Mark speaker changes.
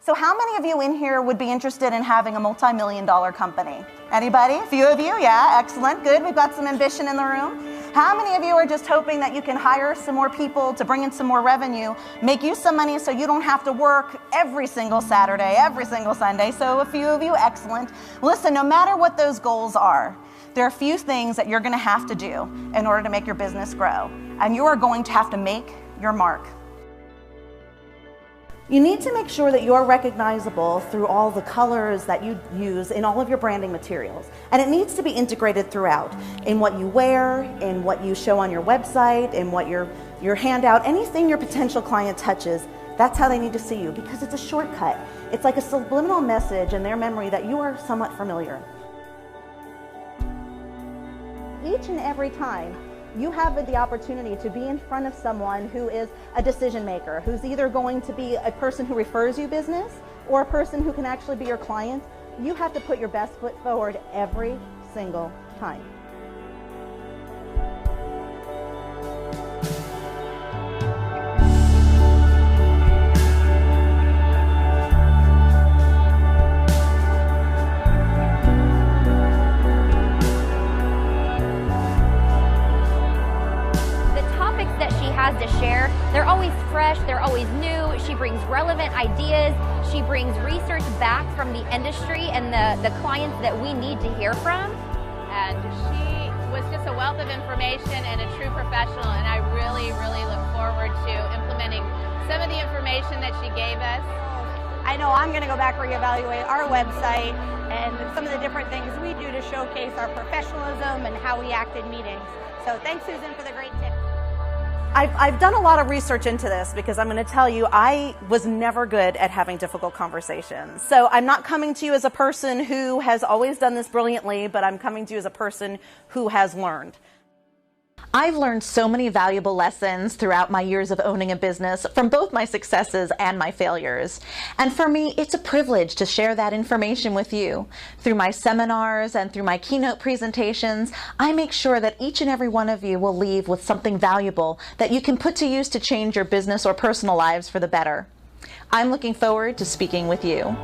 Speaker 1: So how many of you in here would be interested in having a multi-million-dollar company? Anybody? A few of you? Yeah, excellent, good. We've got some ambition in the room. How many of you are just hoping that you can hire some more people to bring in some more revenue, make you some money so you don't have to work every single Saturday, every single Sunday? So a few of you, excellent. Listen, no matter what those goals are, there are a few things that you're going to have to do in order to make your business grow. And you are going to have to make your mark. You need to make sure that you're recognizable through all the colors that you use in all of your branding materials. And it needs to be integrated throughout, in what you wear, in what you show on your website, in what your handout, anything your potential client touches. That's how they need to see you, because it's a shortcut. It's like a subliminal message in their memory that you are somewhat familiar. Each and every time you have the opportunity to be in front of someone who is a decision maker, who's either going to be a person who refers you business or a person who can actually be your client, you have to put your best foot forward every single time.
Speaker 2: To share. They're always fresh, they're always new. She brings relevant ideas. She brings research back from the industry and the clients that we need to hear from.
Speaker 3: And she was just a wealth of information and a true professional, and I really, really look forward to implementing some of the information that she gave us.
Speaker 4: I know I'm going to go back reevaluate our website and some of the different things we do to showcase our professionalism and how we act in meetings. So thanks, Susan, for the great tips.
Speaker 1: I've done a lot of research into this because I'm going to tell you I was never good at having difficult conversations. So I'm not coming to you as a person who has always done this brilliantly, but I'm coming to you as a person who has learned.
Speaker 5: I've learned so many valuable lessons throughout my years of owning a business, from both my successes and my failures. And for me, it's a privilege to share that information with you. Through my seminars and through my keynote presentations, I make sure that each and every one of you will leave with something valuable that you can put to use to change your business or personal lives for the better. I'm looking forward to speaking with you.